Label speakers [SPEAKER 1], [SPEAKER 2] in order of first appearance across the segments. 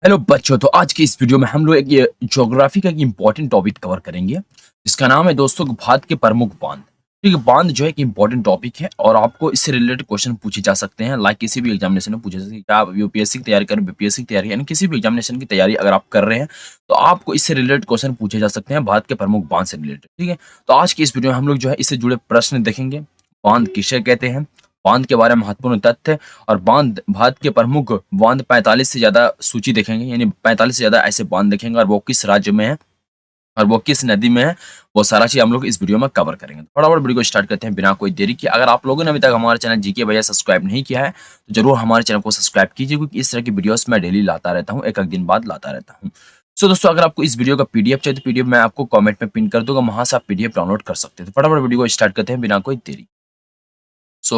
[SPEAKER 1] Hello बच्चों, तो आज की इस वीडियो में हम लोग एक ये ज्योग्राफी का एक इम्पोर्टेंट टॉपिक कवर करेंगे जिसका नाम है दोस्तों भारत के प्रमुख बांध। ठीक है, बांध जो है एक इम्पोर्टेंट टॉपिक है और आपको इससे रिलेटेड क्वेश्चन पूछे जा सकते हैं। लाइक किसी भी एग्जामिनेशन में पूछे जा सकते हैं। क्या आप यूपीएससी की तैयारी करें, बीपीएससी की तैयारी, यानी किसी भी एग्जामिनेशन की तैयारी अगर आप कर रहे हैं तो आपको इससे रिलेटेड क्वेश्चन पूछे जा सकते हैं भारत के प्रमुख बांध से रिलेटेड। ठीक है, तो आज की इस वीडियो में हम लोग जो है इससे जुड़े प्रश्न देखेंगे। बांध किसे कहते हैं, बांध के बारे में महत्वपूर्ण तथ्य और बांध भारत के प्रमुख बांध 45 से ज्यादा सूची देखेंगे, यानी 45 से ज्यादा ऐसे बांध देखेंगे और वो किस राज्य में है और वो किस नदी में है, वो सारा चीज हम लोग इस वीडियो में कवर करेंगे। तो फटाफट वीडियो को स्टार्ट करते हैं बिना कोई देरी के। अगर आप लोगों ने अभी तक हमारे चैनल जीके भैया सब्सक्राइब नहीं किया है तो जरूर हमारे चैनल को सब्सक्राइब कीजिए, क्योंकि इस तरह की वीडियोस मैं डेली लाता रहता हूँ, एक एक दिन बाद लाता रहता हूँ। सो दोस्तों, अगर आपको इस वीडियो का पीडीएफ चाहिए तो पीडीएफ मैं आपको कमेंट में पिन कर दूंगा, वहां से आप पीडीएफ डाउनलोड कर सकते हैं। तो फटाफट वीडियो को स्टार्ट करते हैं बिना कोई देरी। सो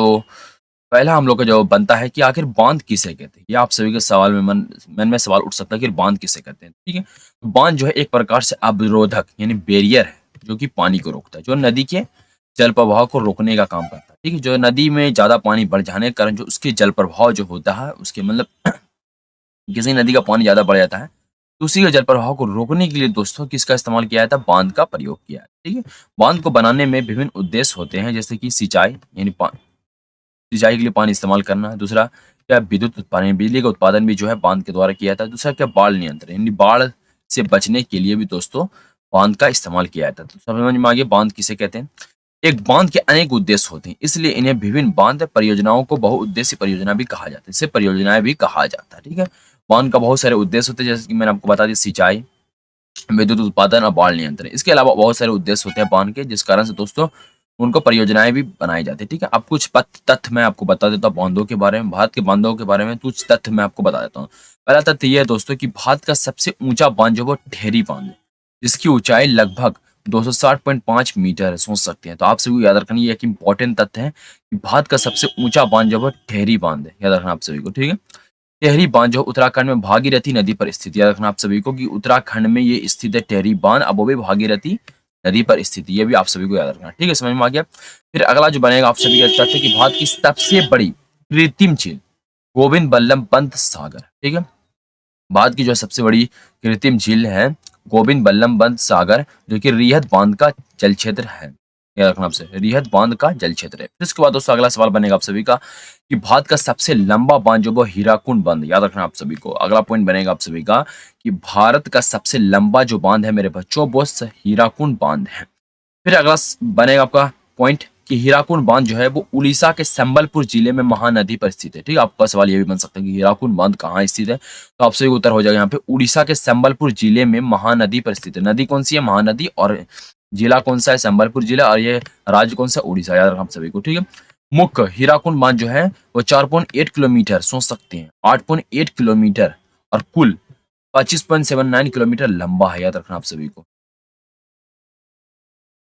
[SPEAKER 1] पहला हम लोग का जवाब बनता है कि आखिर बांध किसे कहते हैं। ये आप सभी के सवाल में मन में सवाल उठ सकता है कि बांध किसे कहते हैं। ठीक है, तो बांध जो है एक प्रकार से अवरोधक यानी बैरियर है जो कि पानी को रोकता है, जो नदी के जल प्रवाह को रोकने का काम करता है। ठीक है, जो नदी में ज्यादा पानी बढ़ जाने के कारण जो उसके जल प्रवाह जो होता है, उसके मतलब किसी नदी का पानी ज्यादा बढ़ जाता है तो उसी के जल प्रवाह को रोकने के लिए दोस्तों किसका इस्तेमाल किया जाता है, बांध का प्रयोग किया है। ठीक है, बांध को बनाने में विभिन्न उद्देश्य होते हैं, जैसे कि सिंचाई यानी सिंचाई के लिए पानी इस्तेमाल करना है। दूसरा क्या, विद्युत उत्पादन, बिजली का उत्पादन भी जो है बांध के द्वारा किया जाता है। दूसरा क्या, बाढ़ नियंत्रण, यानी बाढ़ से बचने के लिए भी दोस्तों बांध का इस्तेमाल किया जाता है। तो समझ में आ गया बांध किसे कहते हैं। एक बांध के अनेक उद्देश्य होते हैं, इसलिए इन्हें विभिन्न बांध परियोजनाओं को बहुउद्देशीय परियोजना भी कहा जाता है, इसे परियोजनाएं भी कहा जाता है। ठीक है, बांध का बहुत सारे उद्देश्य होते हैं, जैसे कि मैंने आपको बता दिया, सिंचाई, विद्युत उत्पादन और बाढ़ नियंत्रण। इसके अलावा बहुत सारे उद्देश्य होते हैं बांध के, जिस कारण से दोस्तों उनको परियोजनाएं भी बनाई जाती है। ठीक है, अब कुछ तथ्य मैं आपको बता देता हूँ बांधों के बारे में, भारत के बांधों के बारे में कुछ तथ्य मैं आपको बता देता हूँ। पहला तथ्य ये है दोस्तों कि भारत का सबसे ऊंचा बांध जो वो टेहरी बांध है, जिसकी ऊंचाई लगभग 260.5 मीटर है। सोच सकते हैं, तो आप सभी को याद रखना, ये एक इंपॉर्टेंट तथ्य है कि भारत का सबसे ऊंचा बांध जो वो टेहरी बांध है, याद रखना आप सभी को। ठीक है, टेहरी बांध जो उत्तराखंड में भागीरथी नदी पर स्थित, याद रखना आप सभी को कि उत्तराखंड में ये स्थित है टेहरी बांध, अब वो भी भागीरथी नदी पर स्थित है, ये भी आप सभी को याद रखना। ठीक है, समझ में आ गया। फिर अगला जो बनेगा आप सभी का तथ्य कि भारत की सबसे बड़ी कृत्रिम झील गोविंद बल्लभ पंत सागर। ठीक है, भारत की जो सबसे बड़ी कृत्रिम झील है गोविंद बल्लभ पंत सागर, जो कि रिहत बांध का जल क्षेत्र है, याद रखना आपसे, रिहत बांध का जल क्षेत्र है। फिर इसके बाद दोस्तों अगला सवाल बनेगा आप सभी का कि भारत का सबसे लंबा बांध जो वो हीराकुंड बांध, याद रखना आप सभी को। अगला पॉइंट बनेगा आप सभी का कि भारत का सबसे लंबा जो बांध है मेरे बच्चों वो हीराकुंड बांध है। फिर अगला बनेगा आपका पॉइंट कि हीराकुंड बांध जो है वो उड़ीसा के संबलपुर जिले में महानदी पर स्थित है। ठीक है, आपका सवाल ये भी बन सकता है कि हीराकुंड बांध कहाँ स्थित है, तो आप सही उत्तर हो जाएगा यहाँ पे उड़ीसा के संबलपुर जिले में महानदी पर स्थित है। नदी कौन सी है, महानदी, और जिला कौन सा है, संबलपुर जिला, और ये राज्य कौन सा, उड़ीसा, याद रखना आप सभी को। ठीक है, मुख्य हीराकुंड बांध जो है वो 4.8 किलोमीटर, सोच सकते हैं 8.8 किलोमीटर, और कुल 25.79 किलोमीटर लंबा है, याद रखना आप सभी को।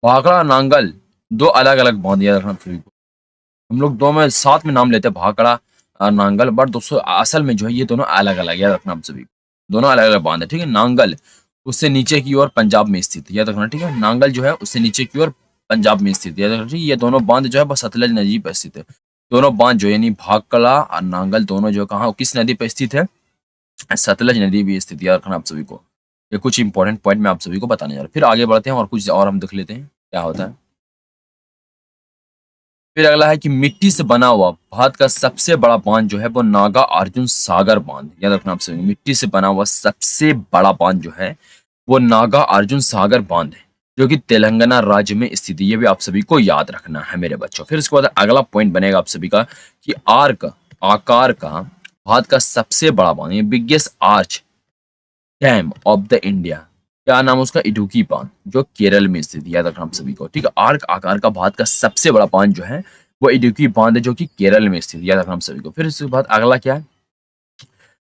[SPEAKER 1] भाखड़ा नांगल दो अलग अलग बांध, याद रखना आप सभी को। हम लोग दो में साथ में नाम लेते हैं भाखड़ा और नांगल, बट दोस्तों असल में जो है ये दोनों अलग अलग, याद रखना आप सभी को। दोनों अलग अलग बांध है। ठीक है, नांगल उससे नीचे की ओर पंजाब में स्थित है, याद रखना। ठीक है, नांगल जो है उससे नीचे की ओर पंजाब में स्थित है, याद रखना। ठीक है, ये दोनों बांध जो है बस सतलज नदी पर स्थित है। दोनों बांध जो यानी भाखड़ा और नांगल दोनों जो कहाँ किस नदी पर स्थित है, सतलज नदी भी स्थित है, याद रखना आप सभी को। ये कुछ इंपॉर्टेंट पॉइंट मैं आप सभी को बताने जा रहा हूँ। फिर आगे बढ़ते हैं और कुछ और हम देख लेते हैं क्या होता है। फिर अगला है कि मिट्टी से बना हुआ भारत का सबसे बड़ा बांध जो है वो नागा अर्जुन सागर बांध, याद रखना आप सभी। मिट्टी से बना हुआ सबसे बड़ा बांध जो है वो नागा अर्जुन सागर बांध है, जो कि तेलंगाना राज्य में स्थित है। ये भी आप सभी को याद रखना है मेरे बच्चों। फिर इसके बाद अगला पॉइंट बनेगा आप सभी का कि आर्क आकार का भारत का सबसे बड़ा बांध, biggest arch dam of the India, क्या नाम है उसका, इडुक्की बांध, जो केरल में स्थित है, याद रखना आप सभी को। ठीक है, आर्क आकार का भारत का सबसे बड़ा बांध जो है वो इडुक्की बांध है, जो कि केरल में स्थित है, याद रखना आप सभी को। फिर इसके बाद अगला क्या है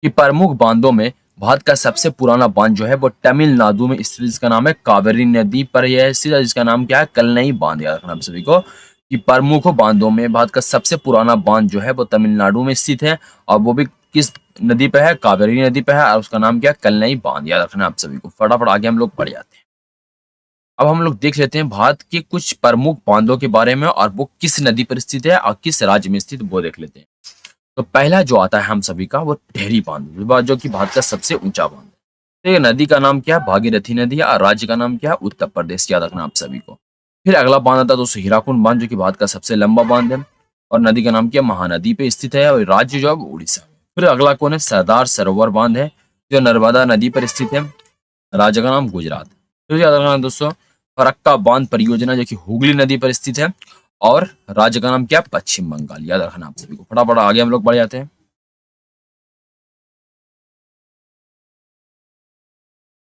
[SPEAKER 1] कि प्रमुख बांधों में भारत का सबसे पुराना बांध जो है वो तमिलनाडु में स्थित, जिसका नाम है कावेरी नदी पर यह स्थित है, जिसका नाम क्या है, कलनई बांध, याद रखना आप सभी को। कि प्रमुख बांधों में भारत का सबसे पुराना बांध जो है वो तमिलनाडु में स्थित है, और वो भी किस नदी पे है, कावेरी नदी पे है, और उसका नाम क्या है, कलनई बांध, याद रखना आप सभी को। फटाफट आगे हम लोग बढ़ जाते हैं। अब हम लोग देख लेते हैं भारत के कुछ प्रमुख बांधों के बारे में, और वो किस नदी पर स्थित है और किस राज्य में स्थित, वो देख लेते हैं। तो पहला जो आता है हम सभी का वो टेहरी बांध, जो कि भारत का सबसे ऊंचा बांध है। तो ये नदी का नाम क्या है? भागीरथी नदी है। और राज्य का नाम क्या है? उत्तर प्रदेश। याद रखना आप सभी को। फिर अगला बांध आता है दोस्तों हीराकुंड बांध, जो कि भारत का सबसे लंबा बांध है। और नदी का नाम क्या है? महानदी पे स्थित है। और राज्य जो है वो उड़ीसा में। फिर अगला कौन है? सरदार सरोवर बांध है, जो नर्मदा नदी पर स्थित है। राज्य का नाम गुजरात। तो याद रखना दोस्तों, फरक्का बांध परियोजना, जो कि हुगली नदी पर स्थित है। और राज्य का नाम क्या है? पश्चिम बंगाल। याद रखना आप सभी को। फटाफट आगे हम लोग बढ़ जाते हैं।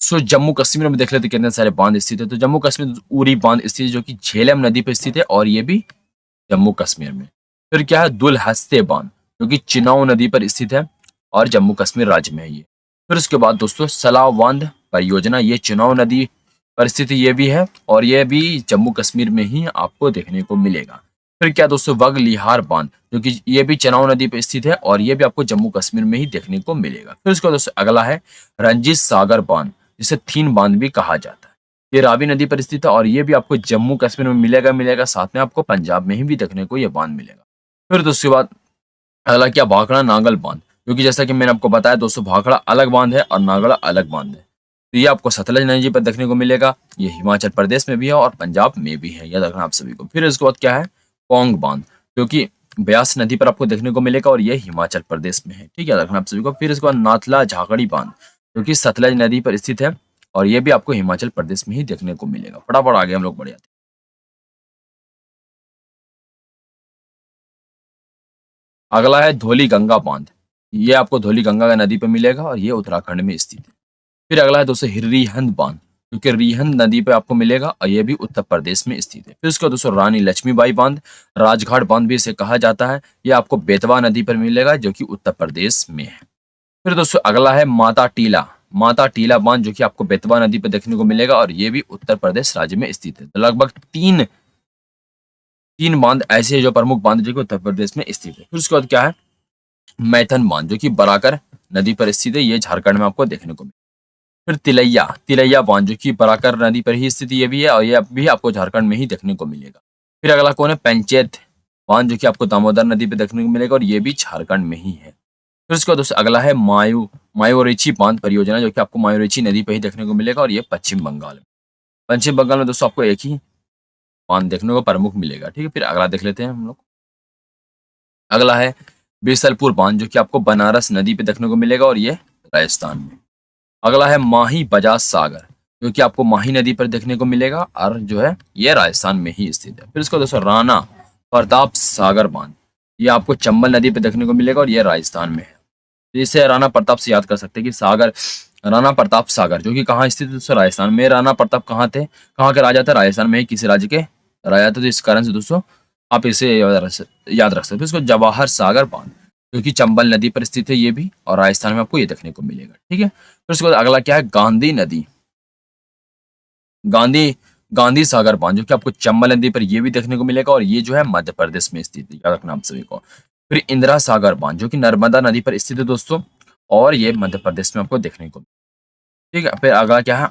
[SPEAKER 1] सो जम्मू कश्मीर में देख लेते हैं कितने सारे बांध स्थित है। तो जम्मू कश्मीर में उरी बांध स्थित है, जो कि झेलम नदी पर स्थित है। और ये भी जम्मू कश्मीर में। फिर क्या है? दुल हस्ते बांध, जो कि चिनाव नदी पर स्थित है। और जम्मू कश्मीर राज्य में है ये। फिर उसके बाद दोस्तों सलाव बांध परियोजना, ये चिनाव नदी पर स्थित ये भी है। और ये भी जम्मू कश्मीर में ही आपको देखने को मिलेगा। फिर क्या दोस्तों? वगलिहार बांध, जो कि ये भी चिनाव नदी पर स्थित है। और ये भी आपको जम्मू कश्मीर में ही देखने को मिलेगा। फिर उसके बाद दोस्तों अगला है रंजीत सागर बांध, जिसे थीन बांध भी कहा जाता है। ये रावी नदी पर स्थित है। और ये भी आपको जम्मू कश्मीर में मिलेगा, साथ में आपको पंजाब में ही भी देखने को ये बांध मिलेगा। फिर तो उसके बाद अगला क्या? भाखड़ा नागल बांध, क्योंकि जैसा कि मैंने आपको बताया दोस्तों, भाखड़ा अलग बांध है और नागड़ा अलग बांध है। तो ये आपको सतलज नदी पर देखने को मिलेगा। ये हिमाचल प्रदेश में भी है और पंजाब में भी है। याद रखना आप सभी को। फिर इसके बाद क्या है? पौंग बांध, जो कि ब्यास नदी पर आपको देखने को मिलेगा। और ये हिमाचल प्रदेश में है। ठीक है, याद रखना आप सभी को। फिर इसके बाद नाथला झाकड़ी बांध, जो कि सतलज नदी पर स्थित है। और ये भी आपको हिमाचल प्रदेश में ही देखने को मिलेगा। फटाफट आगे हम लोग बढ़ जाते हैं। अगला है धौली गंगा बांध। ये आपको धौली गंगा का नदी पे मिलेगा। और ये उत्तराखंड में स्थित है। फिर अगला है दोस्तों रिहंद बांध, क्योंकि रिहंद नदी पे आपको मिलेगा। और ये भी उत्तर प्रदेश में स्थित है। फिर उसके बाद दोस्तों रानी लक्ष्मीबाई बांध, राजघाट बांध भी इसे कहा जाता है। ये आपको बेतवा नदी पर मिलेगा, जो कि उत्तर प्रदेश में है। फिर दोस्तों अगला है माता टीला बांध, जो कि आपको बेतवा नदी पर देखने को मिलेगा। और ये भी उत्तर प्रदेश राज्य में स्थित है। तो लगभग तीन तीन बांध ऐसे हैं जो प्रमुख बांध, जो कि उत्तर प्रदेश में स्थित है। फिर उसके बाद क्या है? मैथन बांध, जो कि बराकर नदी पर स्थित है। ये झारखंड में आपको देखने को मिलेगा। फिर तिलैया तिलैया बांध, जो कि बराकर नदी पर ही स्थित ये भी है। और ये भी आपको झारखंड में ही देखने को मिलेगा। फिर अगला कौन है? पंचेत बांध, जो कि आपको दामोदर नदी पर देखने को मिलेगा। और ये भी झारखंड में ही है। फिर उसके बाद दोस्तों अगला है मायूरेची बांध परियोजना, जो कि आपको मायूरेची नदी पर ही देखने को मिलेगा। और ये पश्चिम बंगाल में दोस्तों आपको एक ही बांध देखने को प्रमुख मिलेगा। ठीक है, फिर अगला देख लेते हैं हम लोग। अगला है बीसलपुर बांध, जो कि आपको बनारस नदी पे देखने को मिलेगा। और ये राजस्थान में। अगला है माही बजाज सागर, जो कि आपको माही नदी पर देखने को मिलेगा। और जो है ये राजस्थान में ही स्थित है। फिर इसको दोस्तों राणा प्रताप सागर बांध, ये आपको चंबल नदी पे देखने को मिलेगा। और ये राजस्थान में है। तो इसे राणा प्रताप से याद कर सकते हैं कि सागर, राणा प्रताप सागर, जो कि कहाँ स्थित है दोस्तों? राजस्थान में। राणा प्रताप कहाँ थे? कहाँ के राजा थे? राजस्थान में ही किसी राज्य के राजा थे। तो इस कारण से दोस्तों आप इसे याद रख सकते हैं। इसको जवाहर सागर बांध, जो कि चंबल नदी पर स्थित है ये भी। और राजस्थान में आपको ये देखने को मिलेगा। ठीक है, फिर उसके बाद अगला क्या है? गांधी नदी, गांधी गांधी सागर बांध, जो कि आपको चंबल नदी पर ये भी देखने को मिलेगा। और ये जो है मध्य प्रदेश में स्थित है। याद रखना आप सभी को। फिर इंदिरा सागर बांध, जो कि नर्मदा नदी पर स्थित है दोस्तों। और ये मध्य प्रदेश में आपको देखने को। ठीक है, फिर अगला क्या है?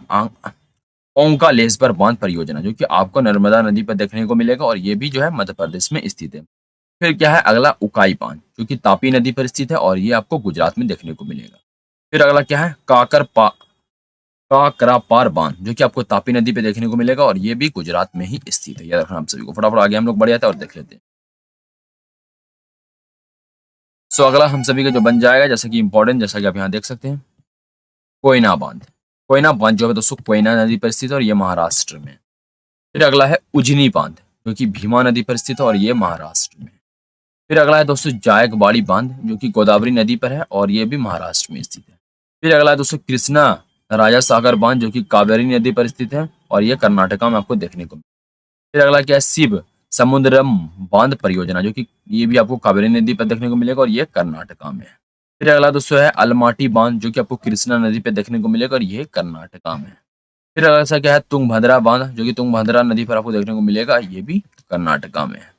[SPEAKER 1] ओंकालेश्वर बांध परियोजना, जो कि आपको नर्मदा नदी पर देखने को मिलेगा। और ये भी जो है मध्य प्रदेश में स्थित है। फिर क्या है? अगला उकाई बांध, जो कि तापी नदी पर स्थित है। और ये आपको गुजरात में देखने को मिलेगा। फिर अगला क्या है? काकरापार बांध, जो कि आपको तापी नदी पे देखने को मिलेगा। और ये भी गुजरात में ही स्थित है। याद रखना आप सभी को। फटाफट आगे हम लोग बढ़ जाते हैं और देख लेते हैं। सो अगला हम सभी का जो बन जाएगा, जैसा कि इंपॉर्टेंट, जैसा कि आप यहाँ देख सकते हैं, कोयना बांध। कोयना बांध जो है दोस्तों कोयना नदी पर स्थित है। और ये महाराष्ट्र में। फिर अगला है उजनी बांध, जो कि भीमा नदी पर स्थित है। और ये महाराष्ट्र में। फिर अगला है दोस्तों जायकवाड़ी बांध, जो कि गोदावरी नदी पर है। और ये भी महाराष्ट्र में स्थित है। फिर अगला है दोस्तों कृष्णा राजा सागर बांध, जो कि कावेरी नदी पर स्थित है। और ये कर्नाटका में आपको देखने को मिलेगा। फिर अगला क्या है? शिव समुद्रम बांध परियोजना, जो कि ये भी आपको कावेरी नदी पर देखने को मिलेगा। और ये कर्नाटका में है। फिर अगला दोस्तों है अलमाटी बांध, जो कि आपको कृष्णा नदी पर देखने को मिलेगा। और ये कर्नाटका में है। फिर अगला सा क्या है? तुंगभद्रा बांध, जो कि तुंगभद्रा नदी पर आपको देखने को मिलेगा। ये भी कर्नाटका में है।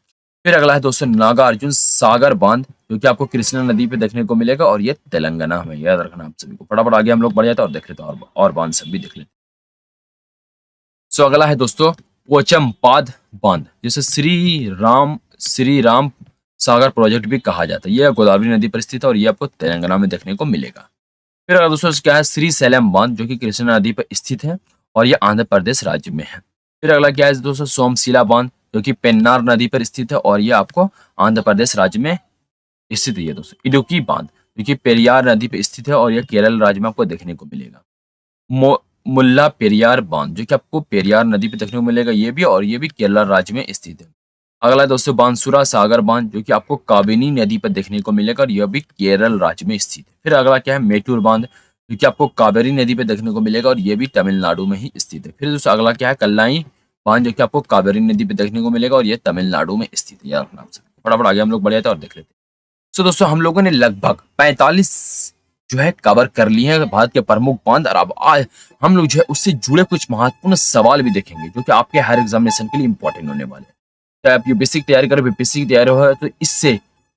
[SPEAKER 1] फिर अगला है दोस्तों नागार्जुन सागर बांध, जो कि आपको कृष्णा नदी पे देखने को मिलेगा। और ये तेलंगाना में। याद रखना आप सभी को। फटाफट आगे हम लोग बढ़ जाते हैं और देख लेते हैं और बांध सब भी देख लेते हैं। सो अगला है दोस्तों पोचमपाद बांध, जिसे श्री राम सागर प्रोजेक्ट भी कहा जाता है। ये गोदावरी नदी पर स्थित है और ये आपको तेलंगाना में देखने को मिलेगा। फिर अगर दोस्तों क्या है, श्रीशैलम बांध जो कि कृष्णा नदी पर स्थित है और ये आंध्र प्रदेश राज्य में है। फिर अगला क्या है दोस्तों, सोमशिला बांध जो कि पेन्नार नदी पर स्थित है और ये आपको आंध्र प्रदेश राज्य में स्थित है। दोस्तों इडुक्की बांध जो कि पेरियार नदी पर स्थित है और यह केरल राज्य में आपको देखने को मिलेगा। मुल्ला पेरियार बांध जो कि आपको पेरियार नदी पे देखने को मिलेगा, ये भी, और ये भी केरला राज्य में स्थित है। अगला है दोस्तों बांसुरा सागर बांध जो कि आपको काबिनी नदी पर देखने को मिलेगा और यह भी केरल राज्य में स्थित है। फिर अगला क्या है, मेटूर बांध जो कि आपको कावेरी नदी पे देखने को मिलेगा और यह भी तमिलनाडु में ही स्थित है। फिर दोस्तों अगला क्या है, कल्लाई बांध जो कि आपको कावेरी नदी पे देखने को मिलेगा और यह तमिलनाडु में स्थित है। याद रखना आपसे। फटाफट आगे हम लोग बढ़ जाते हैं और देख लेते हैं। तो दोस्तों हम लोगों ने लगभग 45 जो है कवर कर लिए हैं भारत के प्रमुख बांध, और अब आज हम लोग जो है उससे जुड़े कुछ महत्वपूर्ण सवाल भी देखेंगे जो कि आपके हर एग्जामिनेशन के लिए इंपॉर्टेंट होने वाले हैं। चाहे आप यूपीएससी की तैयारी करो, बीपीएससी की तैयारी हो, तो इससे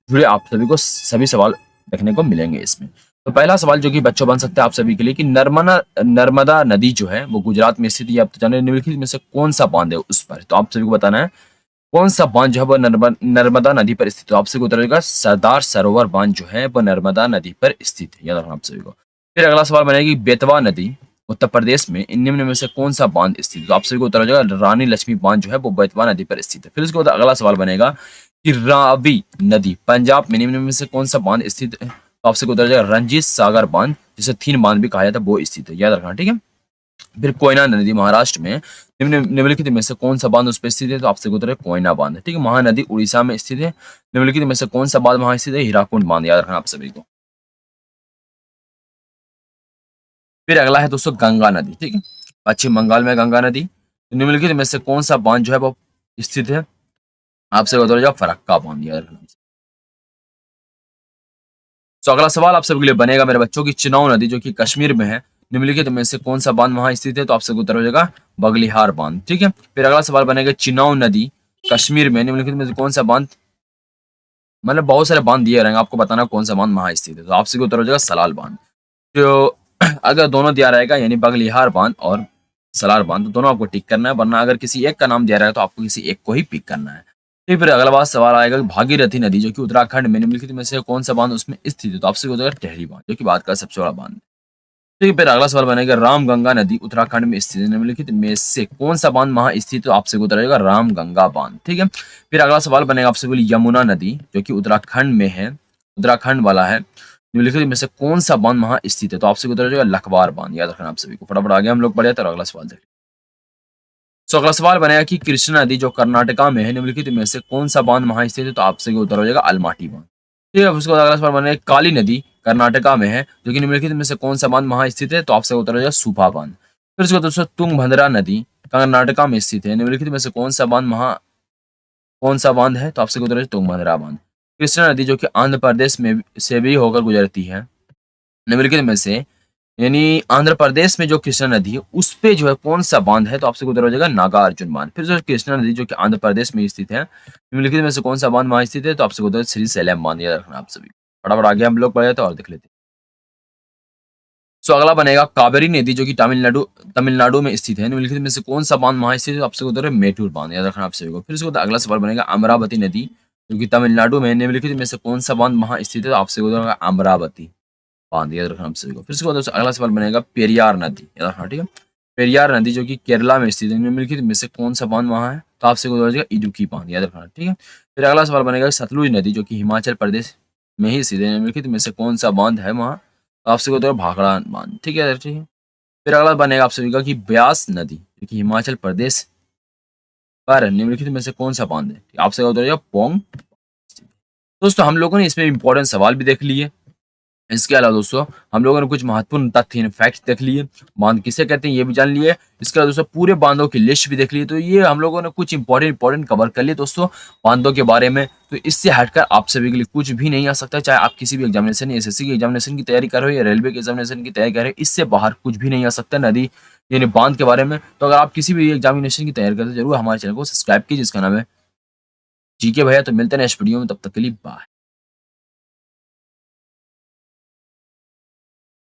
[SPEAKER 1] जुड़े आप सभी को सभी सवाल देखने को मिलेंगे इसमें। तो पहला सवाल जो कि बच्चों बन सकते हैं आप सभी के लिए कि नर्मदा नदी जो है वो गुजरात में स्थित है। आप तो जाने निम्नलिखित में से कौन सा बांध है उस पर, तो आप सभी को बताना है कौन सा बांध जो है वो नर्मदा नदी पर स्थित है। आपसे उत्तर होगा सरदार सरोवर बांध जो है वो नर्मदा नदी पर स्थित है। याद रखना आप सभी को। फिर अगला सवाल बनेगी बेतवा नदी उत्तर प्रदेश में निम्न में से कौन सा बांध स्थित है। तो आप सभी को उत्तर हो जाएगा रानी लक्ष्मी बांध जो है वो बेतवा नदी पर स्थित है। फिर उसके बाद अगला सवाल बनेगा कि रावी नदी पंजाब में निम्न में से कौन सा बांध स्थित है। तो आपसे उत्तर हो जाएगा रंजीत सागर बांध, जिसे तीन बांध भी कहा जाता है, वो स्थित है। याद रखना, ठीक है। फिर कोयना नदी महाराष्ट्र में निम्नलिखित में से कौन सा बांध उस पर स्थित है। तो आपसे उत्तर है कोयना बांध, ठीक है। महानदी उड़ीसा में स्थित है। निम्नलिखित में से कौन सा बांध वहां स्थित है। हीराकुंड बांध। याद रखना आप सभी को। फिर अगला है दोस्तों गंगा नदी, ठीक है। पश्चिम बंगाल में गंगा नदी। निम्नलिखित में से कौन सा बांध जो है वो स्थित है। आपसे उत्तर हो जाएगा फरक्का बांध। याद रखना। तो अगला सवाल आप सभी के लिए बनेगा मेरे बच्चों की चिनाव नदी जो कि कश्मीर में है, निम्नलिखित में से कौन सा बांध वहां स्थित है। तो आपसे उत्तर हो जाएगा बगलिहार बांध, ठीक है। फिर अगला सवाल बनेगा चिनाव नदी कश्मीर में निम्नलिखित में से कौन सा बांध, मतलब बहुत सारे बांध दिए रहेंगे, आपको बताना कौन सा बांध वहां स्थित है। तो आपसे उत्तर हो जाएगा सलाल बांध। तो अगर दोनों दिया रहेगा यानी बगलिहार बांध और सलार बांध, तो दोनों आपको टिक करना है, वरना अगर किसी एक का नाम दिया रहेगा तो आपको किसी एक को ही पिक करना है। फिर अगला बात सवाल आएगा कि भागीरथी नदी जो कि उत्तराखंड में निम्नलिखित में से कौन सा बांध उसमें स्थित है। तो आपसे हो जाएगा टेहरी बांध जो कि भारत का सबसे बड़ा बांध है। ठीक है। फिर अगला सवाल बनेगा राम गंगा नदी उत्तराखंड में स्थित है, निम्नलिखित में से कौन सा बांध वहां स्थित है। तो आपसे उत्तर रहेगा राम गंगा बांध, ठीक है। फिर अगला सवाल बनेगा आपसे बोली यमुना नदी जो कि उत्तराखंड में है, उत्तराखंड वाला है, निम्नलिखित में से कौन सा बांध वहां स्थित है। तो आपसे उत्तर रहेगा लखवार बांध। याद रखना आप सभी को। फटाफट आगे हम लोग बढ़ जाते हैं और अगला सवाल देखते हैं। तो अगला सवाल बनेगा कि कृष्णा नदी जो कर्नाटका में है, निम्नलिखित में से कौन सा बांध वहां स्थित है। तो आपसे उत्तर हो जाएगा अलमाटी बांध, ठीक है। उसके बाद अगला सवाल बनेगा काली नदी कर्नाटका में है जो कि निम्नलिखित में से कौन सा बांध वहां स्थित है। तो आपसे उत्तर हो जाएगा सूपा बांध। फिर उसके बाद दोस्तों तुंगभद्रा नदी कर्नाटका में स्थित है, निम्नलिखित में से कौन सा बांध वहां कौन सा बांध है। तो आपसे उत्तर है तुंगभद्रा बांध। कृष्णा नदी जो कि आंध्र प्रदेश में से भी होकर गुजरती है, निम्नलिखित में से यानी आंध्र प्रदेश में जो कृष्णा नदी है उस पे जो है कौन सा बांध है। तो आपसे उत्तर हो जाएगा नागार्जुन बांध। फिर जो कृष्णा नदी जो कि आंध्र प्रदेश में स्थित है, निम्नलिखित में से कौन सा बांध वहां स्थित है। तो आपसे उत्तर है श्रीशैलम बांध। याद रखना आप सभी। फटाफट आगे हम लोग बढ़ जाते हैं और देख लेते हैं। सो अगला बनेगा कावेरी नदी जो कि तमिलनाडु में स्थित है, निम्नलिखित में से कौन सा बांध वहां स्थित है। तो आपसे उत्तर है मेटूर बांध। याद रखना आप सभी को। फिर उसके बाद अगला सवाल बनेगा अमरावती नदी जो कि तमिलनाडु में है, निम्नलिखित में से कौन सा बांध वहां स्थित है। तो आपसे उत्तर होगा अमरावती बांध। याद रखना आप सभी को। फिर उसके बाद दोस्तों अगला सवाल बनेगा पेरियार नदी। याद रखना, ठीक है। पेरियार नदी जो कि केरला में स्थित है, निम्नलिखित में से कौन सा बांध वहां है। तो आपसे उत्तर हो जाएगा इडुक्की बांध। याद रखना, ठीक है। फिर अगला सवाल बनेगा सतलुज नदी जो कि हिमाचल प्रदेश में ही स्थित है, निम्नलिखित में से कौन सा बांध है वहां। तो आपसे उत्तर है भाखड़ा बांध, ठीक है, ठीक है। फिर अगला बनेगा आप सभी का कि ब्यास नदी जो कि हिमाचल प्रदेश पर निम्नलिखित में से कौन सा बांध है। आपसे उत्तर हो जाएगा पोंग। दोस्तों हम लोगों ने इसमें इंपॉर्टेंट सवाल भी देख लिए, इसके अलावा दोस्तों हम लोगों ने कुछ महत्वपूर्ण तथ्य फैक्ट्स देख लिए, बांध किसे कहते हैं ये भी जान लिए। इसके अलावा दोस्तों पूरे बांधों की लिस्ट भी देख ली। तो ये हम लोगों ने कुछ इंपॉर्टेंट कवर कर लिए दोस्तों बांधों के बारे में। तो इससे हटकर आप सभी के लिए कुछ भी नहीं आ सकता, चाहे आप किसी भी एग्जामिनेशन एसएससी की एग्जामिनेशन की तैयारी कर रहे हो या रेलवे के एग्जामिनेशन की तैयारी कर रहे हो, इससे बाहर कुछ भी नहीं आ सकता नदी यानी बांध के बारे में। तो अगर आप किसी भी एग्जामिनेशन की तैयारी करते हो जरूर हमारे चैनल को सब्सक्राइब कीजिए, जिसका नाम है जीके भैया। तो मिलते हैं नेक्स्ट वीडियो में, तब तक के लिए बाय।